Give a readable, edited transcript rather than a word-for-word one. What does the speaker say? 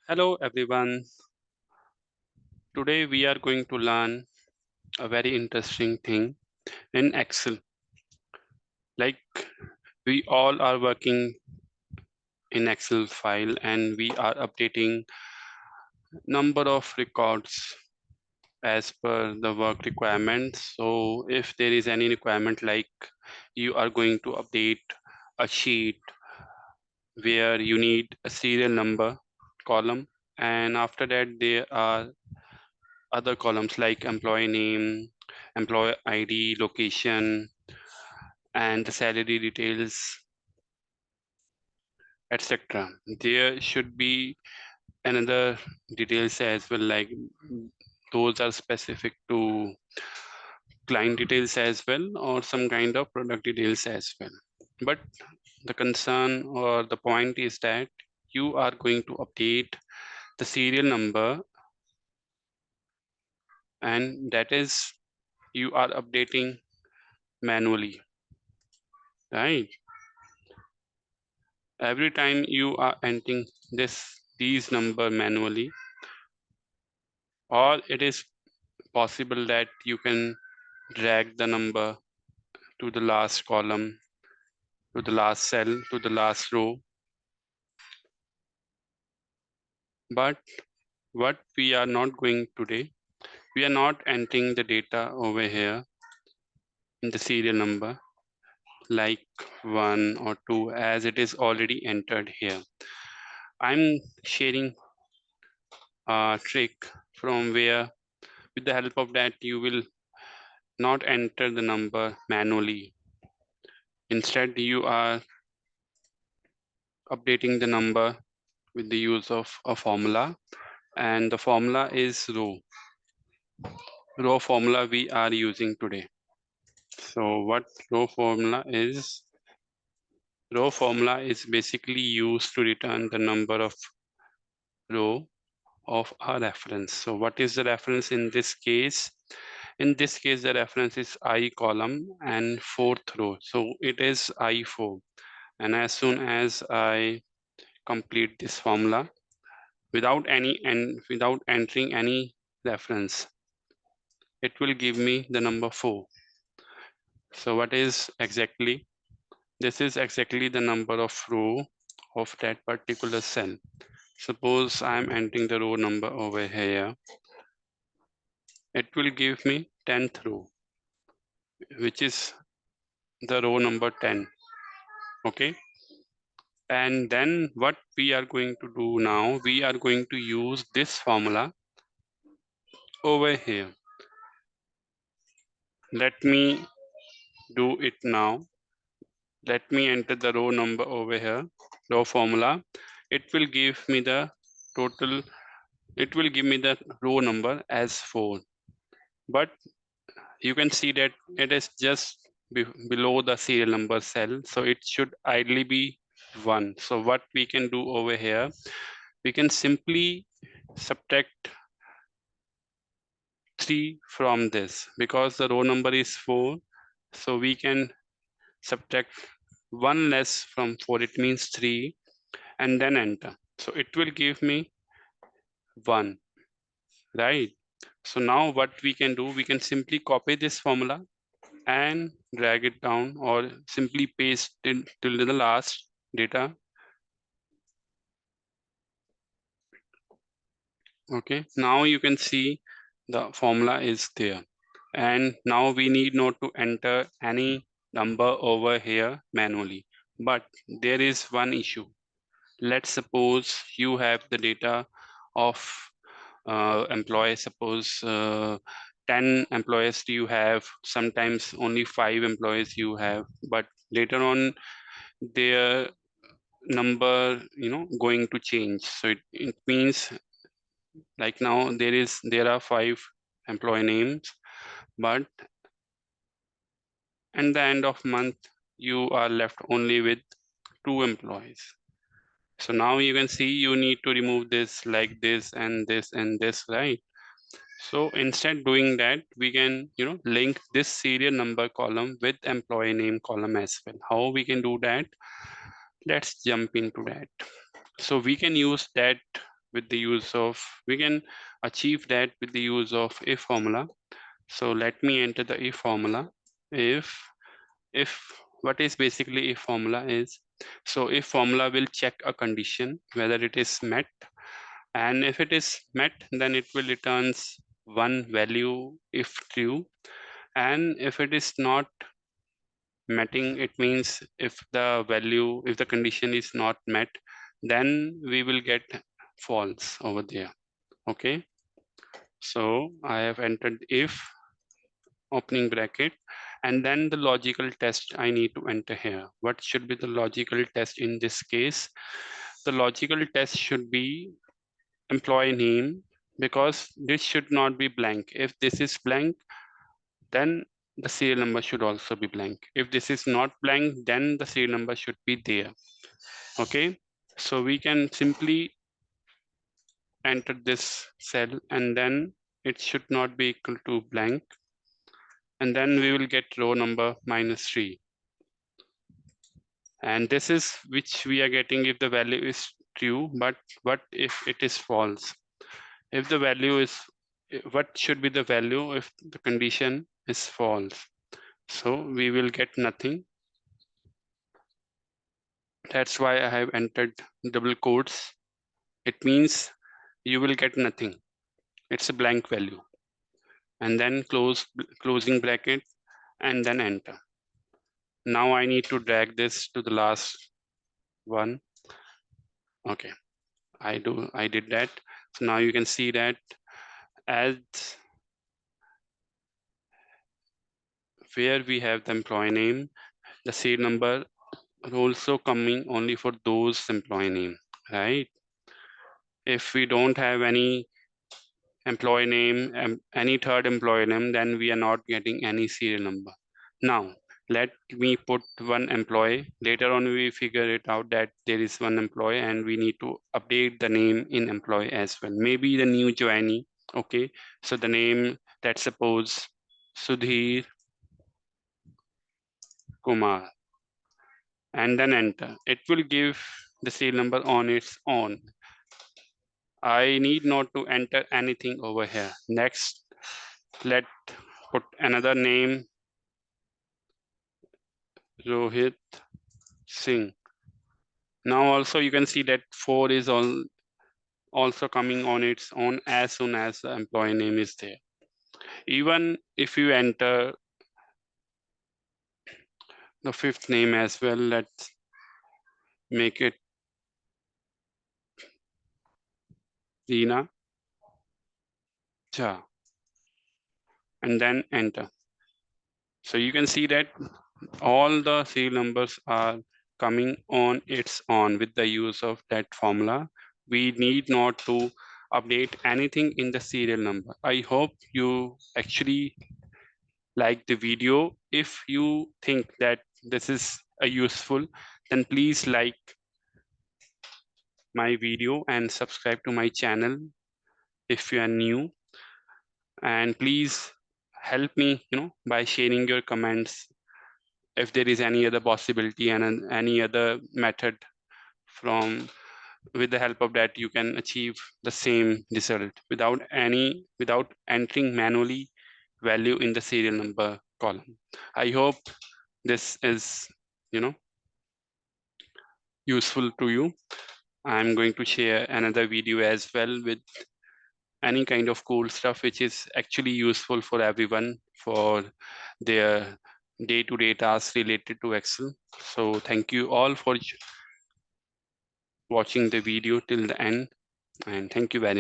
Hello everyone. Today we are going to learn a very interesting thing in Excel. Like we all are working in Excel file and we are updating number of records as per the work requirements. So if there is any requirement like you are going to update a sheet where you need a serial number column, and after that there are other columns like employee name, employee ID, location, and the salary details, etc. There should be another details as well, like those are specific to client details as well, or some kind of product details as well. But the concern or the point is that you are going to update the serial number, and that is you are updating manually, right? Every time you are entering these number manually, or it is possible that you can drag the number to the last column, to the last cell, to the last row. But what we are not going today, we are not entering the data over here in the serial number like 1 or 2 as it is already entered here. I'm sharing a trick from where with the help of that you will not enter the number manually. Instead, you are updating the number with the use of a formula, and the formula is row formula we are using today. So what row formula is basically used to return the number of row of a reference. So what is the reference in this case? In this case, the reference is I column and fourth row. So it is I4. And as soon as I complete this formula without entering any reference, it will give me the number 4. So what is exactly? This is exactly the number of row of that particular cell. Suppose I'm entering the row number over here. It will give me 10th row, which is the row number 10. Okay. And then what we are going to do now, we are going to use this formula over here. Let me do it now. Let me enter the row number over here, row formula. It will give me the total, it will give me the row number as 4. But you can see that it is just below the serial number cell. So it should ideally be 1. So what we can do over here, we can simply subtract 3 from this because the row number is 4. So we can subtract 1 less from 4, it means 3, and then enter. So it will give me 1, right? So now what we can do, we can simply copy this formula and drag it down or simply paste it till the last data. Okay, now you can see the formula is there. And now we need not to enter any number over here manually. But there is one issue. Let's suppose you have the data of employees. Suppose 10 employees you have, sometimes only 5 employees you have, but later on their number going to change. So it means like now there are 5 employee names, but at the end of month you are left only with 2 employees. So now you can see you need to remove this like this and this and this, right? So instead doing that, we can link this serial number column with employee name column as well. How we can do that? Let's jump into that. So we can use that with the use of, we can achieve that with the use of if formula. So let me enter the if formula. If what is basically if formula is, so if formula will check a condition whether it is met, and if it is met, then it will returns one value if true, and if it is not meeting, it means if the condition is not met, then we will get false over there. Okay, so I have entered if opening bracket, and then the logical test I need to enter here. What should be the logical test in this case? The logical test should be employee name, because this should not be blank. If this is blank, then the serial number should also be blank. If this is not blank, then the serial number should be there. Okay, so we can simply enter this cell, and then it should not be equal to blank, and then we will get row number -3. And this is which we are getting if the value is true, but what if it is false? If the value is, what should be the value if the condition is false? So we will get nothing. That's why I have entered double quotes. It means you will get nothing. It's a blank value. And then closing bracket, and then enter. Now I need to drag this to the last one. Okay, I did that. So now you can see that as where we have the employee name, the serial number are also coming only for those employee name, right? If we don't have any employee name, any third employee name, then we are not getting any serial number. Now, let me put one employee. Later on, we figure it out that there is one employee and we need to update the name in employee as well. Maybe the new joinee. Okay, so the name, let's suppose Sudhir Kumar, and then enter. It will give the serial number on its own. I need not to enter anything over here. Next, let put another name, Rohit Singh. Now also you can see that 4 is also coming on its own as soon as the employee name is there. Even if you enter the fifth name as well, let's make it Rina Jha, and then enter. So you can see that all the serial numbers are coming on its own with the use of that formula. We need not to update anything in the serial number. I hope you actually like the video. If you think that this is a useful, then please like my video and subscribe to my channel if you are new. And please help me, by sharing your comments if there is any other possibility and any other method from with the help of that you can achieve the same result without entering manually value in the serial number column. I hope this is you know useful to you. I'm going to share another video as well with any kind of cool stuff which is actually useful for everyone for their day-to-day tasks related to Excel. So thank you all for watching the video till the end, and thank you very much.